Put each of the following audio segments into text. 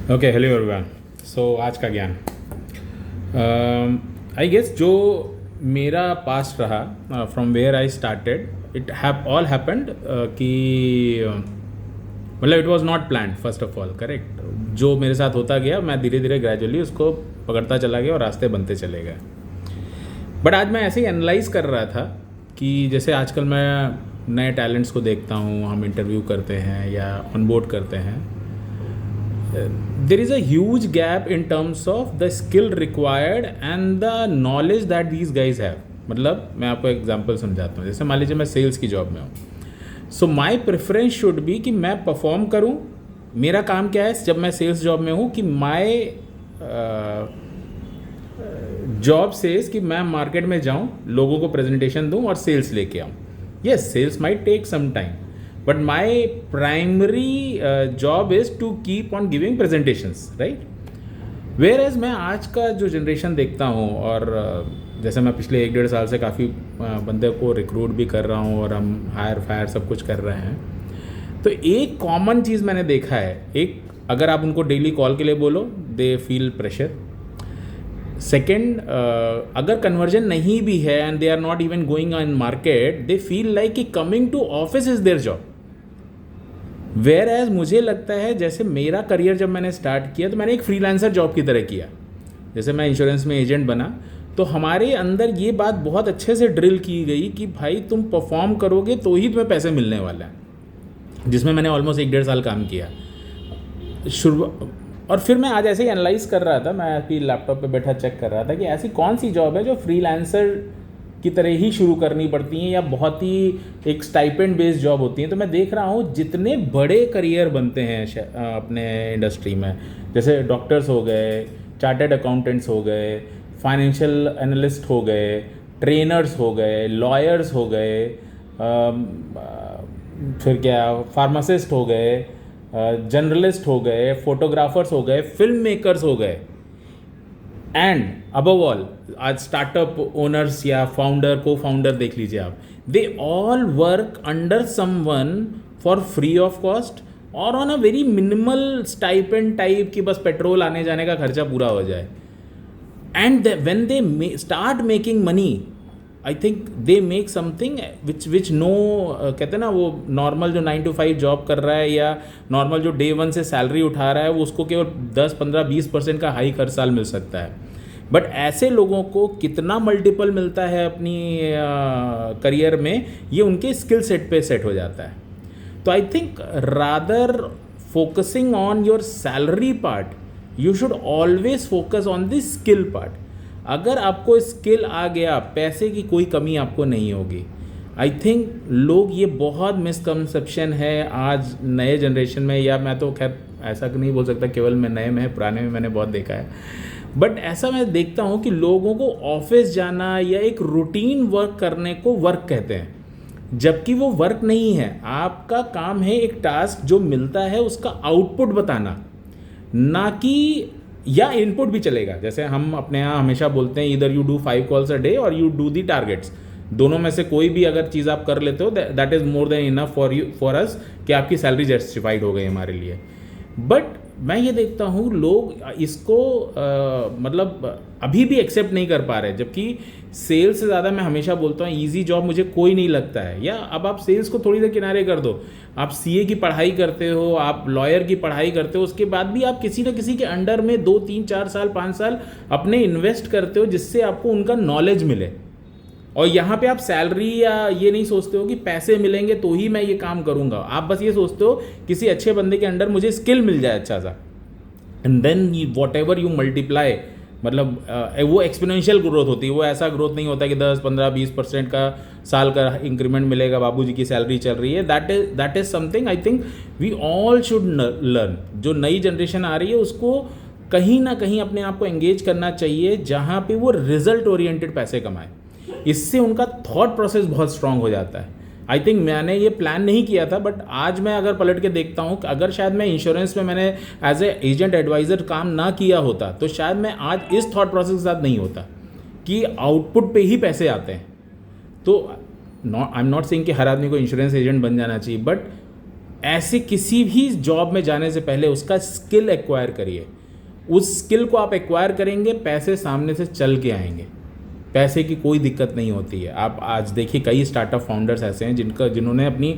Okay, hello everyone. सो आज का ज्ञान, आई गेस जो मेरा पास्ट रहा from where I started, it have all happened कि मतलब it was not planned first of all, correct. जो मेरे साथ होता गया मैं धीरे धीरे ग्रेजुअली उसको पकड़ता चला गया और रास्ते बनते चले गए। बट आज मैं ऐसे ही एनालाइज कर रहा था कि जैसे आजकल मैं नए टैलेंट्स को देखता हूँ, हम इंटरव्यू करते हैं या ऑनबोर्ड करते हैं, there is a huge gap in terms of the skill required and the knowledge that these guys have। मतलब मैं आपको एग्जांपल समझाता हूँ। जैसे मान लीजिए मैं सेल्स की जॉब में हूँ, so my preference should be कि मैं परफॉर्म करूँ। मेरा काम क्या है जब मैं सेल्स जॉब में हूँ कि माय जॉब सेज कि मैं मार्केट में जाऊँ, लोगों को प्रेजेंटेशन दूँ और सेल्स लेके आऊँ। Yes, sales might take some time, but my primary job is to keep on giving presentations, right? Whereas मैं आज का जो जनरेशन देखता हूँ और जैसे मैं पिछले 1-1.5 साल से काफ़ी बंदे को रिक्रूट भी कर रहा हूँ और हम हायर फायर सब कुछ कर रहे हैं, तो एक कॉमन चीज़ मैंने देखा है। एक, अगर आप उनको डेली कॉल के लिए बोलो, दे फील प्रेशर। सेकेंड, अगर कन्वर्जन नहीं भी है and they are not even going on market, they feel like कि coming to office is their job. Whereas मुझे लगता है जैसे मेरा करियर जब मैंने स्टार्ट किया तो मैंने एक फ्रीलांसर जॉब की तरह किया। जैसे मैं इंश्योरेंस में एजेंट बना तो हमारे अंदर ये बात बहुत अच्छे से ड्रिल की गई कि भाई तुम परफॉर्म करोगे तो ही तुम्हें पैसे मिलने वाले हैं, जिसमें मैंने ऑलमोस्ट 1-1.5 साल काम किया शुरू। और फिर मैं आज ऐसे ही एनालाइज कर रहा था, मैं अपनी लैपटॉप पे बैठा चेक कर रहा था कि ऐसी कौन सी जॉब है जो फ्रीलांसर की तरह ही शुरू करनी पड़ती हैं या बहुत ही एक स्टाइपेंड बेस्ड जॉब होती हैं। तो मैं देख रहा हूँ जितने बड़े करियर बनते हैं अपने इंडस्ट्री में, जैसे डॉक्टर्स हो गए, चार्टर्ड अकाउंटेंट्स हो गए, फाइनेंशियल एनालिस्ट हो गए, ट्रेनर्स हो गए, लॉयर्स हो गए, फिर क्या फार्मासिस्ट हो गए, जर्नलिस्ट हो गए, फोटोग्राफर्स हो गए, फिल्म मेकर्स हो गए, एंड अबव ऑल आज स्टार्टअप ओनर्स या फाउंडर को फाउंडर देख लीजिए आप, they all work under someone for free of cost और on a very minimal stipend type की बस पेट्रोल आने जाने का खर्चा पूरा हो जाए। And when they start making money, I think they make something which no, कहते हैं ना वो नॉर्मल जो 9 to 5 जॉब कर रहा है या नॉर्मल जो डे 1 से सैलरी उठा रहा है वो उसको केवल 10-15-20% का हाइक हर साल मिल सकता है। बट ऐसे लोगों को कितना मल्टीपल मिलता है अपनी करियर में, ये उनके स्किल सेट पे सेट हो जाता है। तो I think rather focusing on your salary part, you should always focus on the skill part. अगर आपको स्किल आ गया, पैसे की कोई कमी आपको नहीं होगी। आई थिंक लोग, ये बहुत मिसकंसेप्शन है आज नए जनरेशन में, या मैं तो खैर ऐसा नहीं बोल सकता केवल मैं नए में, पुराने में मैंने बहुत देखा है, बट ऐसा मैं देखता हूँ कि लोगों को ऑफिस जाना या एक रूटीन वर्क करने को वर्क कहते हैं, जबकि वो वर्क नहीं है। आपका काम है एक टास्क जो मिलता है उसका आउटपुट बताना, ना कि, या इनपुट भी चलेगा। जैसे हम अपने यहाँ हमेशा बोलते हैं इधर you do 5 calls a day और यू डू दी टारगेट्स, दोनों में से कोई भी अगर चीज़ आप कर लेते हो that is more than enough for us कि आपकी सैलरी जस्टिफाइड हो गई हमारे लिए। बट मैं ये देखता हूँ लोग इसको मतलब अभी भी एक्सेप्ट नहीं कर पा रहे, जबकि सेल्स से ज़्यादा मैं हमेशा बोलता हूँ ईजी जॉब मुझे कोई नहीं लगता है। या अब आप सेल्स को थोड़ी देर किनारे कर दो, आप सीए की पढ़ाई करते हो, आप लॉयर की पढ़ाई करते हो, उसके बाद भी आप किसी न किसी के अंडर में 2-3-4 साल 5 साल अपने इन्वेस्ट करते हो जिससे आपको उनका नॉलेज मिले। और यहाँ पे आप सैलरी या ये नहीं सोचते हो कि पैसे मिलेंगे तो ही मैं ये काम करूँगा, आप बस ये सोचते हो किसी अच्छे बंदे के अंडर मुझे स्किल मिल जाए अच्छा सा, and then whatever you multiply, मतलब वो एक्सपोनेंशियल ग्रोथ होती है। वो ऐसा ग्रोथ नहीं होता कि 10-15-20% का साल का इंक्रीमेंट मिलेगा, बाबूजी की सैलरी चल रही है। That is something I think we all should learn. जो नई जनरेशन आ रही है उसको कहीं ना कहीं अपने आप को एंगेज करना चाहिए जहाँ पे वो रिजल्ट ओरिएंटेड पैसे कमाए। इससे उनका थॉट प्रोसेस बहुत स्ट्रांग हो जाता है। आई थिंक मैंने ये प्लान नहीं किया था, बट आज मैं अगर पलट के देखता हूँ कि अगर शायद मैं इंश्योरेंस में मैंने एज ए एजेंट एडवाइज़र काम ना किया होता तो शायद मैं आज इस थॉट प्रोसेस के साथ नहीं होता कि आउटपुट पे ही पैसे आते हैं। तो आई एम नॉट सेइंग कि हर आदमी को इंश्योरेंस एजेंट बन जाना चाहिए, बट ऐसे किसी भी जॉब में जाने से पहले उसका स्किल एक्वायर करिए। उस स्किल को आप एक्वायर करेंगे, पैसे सामने से चल के आएंगे, पैसे की कोई दिक्कत नहीं होती है। आप आज देखिए कई स्टार्टअप फाउंडर्स ऐसे हैं जिन्होंने अपनी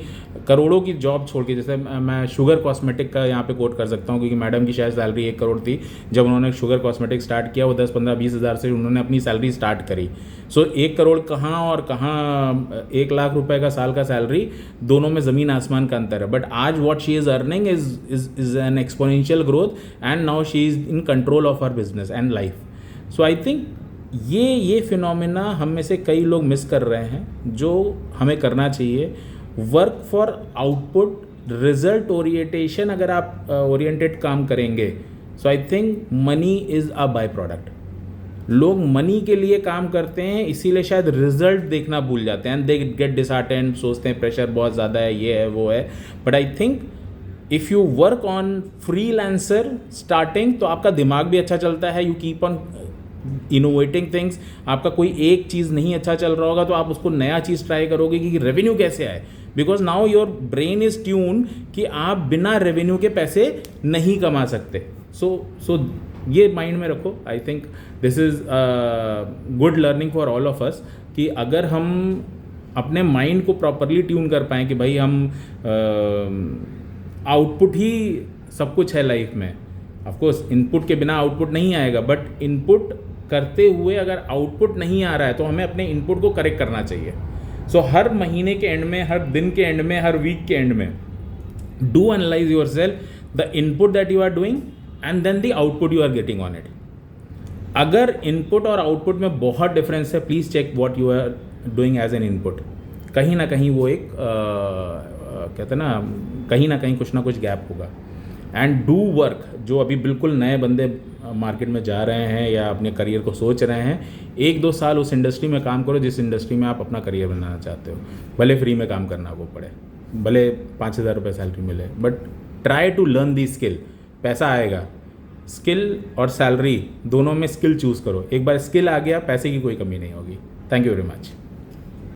करोड़ों की जॉब छोड़ के, जैसे मैं शुगर कॉस्मेटिक का यहाँ पे कोट कर सकता हूँ, क्योंकि मैडम की शायद सैलरी 1 करोड़ थी जब उन्होंने शुगर कॉस्मेटिक स्टार्ट किया। वो 10, 15, 20 हज़ार से उन्होंने अपनी सैलरी स्टार्ट करी। सो 1 करोड़ कहाँ और कहाँ 1 लाख रुपए का साल का सैलरी, दोनों में ज़मीन आसमान का अंतर है। बट आज what she is earning is an exponential growth and now she is in control of her business and life. So I think ये फिनोमेना हम में से कई लोग मिस कर रहे हैं, जो हमें करना चाहिए। Work for output, result orientation अगर आप ओरिएंटेड काम करेंगे, so I think money is a by product. लोग मनी के लिए काम करते हैं, इसीलिए शायद रिजल्ट देखना भूल जाते हैं, दे गेट डिसहार्टेंड, सोचते हैं प्रेशर बहुत ज़्यादा है, ये है वो है। But I think if you work on freelancer starting, तो आपका दिमाग भी अच्छा चलता है, you keep on innovating things. आपका कोई एक चीज़ नहीं अच्छा चल रहा होगा तो आप उसको नया चीज़ ट्राई करोगे कि रेवेन्यू कैसे आए, because now your brain is tune कि आप बिना रेवेन्यू के पैसे नहीं कमा सकते। सो ये माइंड में रखो। I think this is good learning for all of us कि अगर हम अपने माइंड को प्रॉपरली ट्यून कर पाएँ कि भाई हम आउटपुट ही सब कुछ है लाइफ में। ऑफकोर्स इनपुट के बिना आउटपुट नहीं आएगा, बट इनपुट करते हुए अगर आउटपुट नहीं आ रहा है तो हमें अपने इनपुट को करेक्ट करना चाहिए। सो हर महीने के एंड में, हर दिन के एंड में, हर वीक के एंड में do analyse yourself, the input that you are doing and then the output you are getting on it. अगर इनपुट और आउटपुट में बहुत डिफरेंस है, please check what you are doing as an input. कहीं ना कहीं वो एक कहते हैं ना कहीं कुछ ना कुछ गैप होगा। And do work. जो अभी बिल्कुल नए बंदे मार्केट में जा रहे हैं या अपने करियर को सोच रहे हैं, 1-2 साल उस इंडस्ट्री में काम करो जिस इंडस्ट्री में आप अपना करियर बनाना चाहते हो। भले फ्री में काम करना को पड़े, भले 5,000 रुपये सैलरी मिले, but try to learn the skill. पैसा आएगा, स्किल और सैलरी दोनों में स्किल चूज़ करो। एक बार स्किल आ गया, पैसे की कोई कमी नहीं होगी। Thank you very much.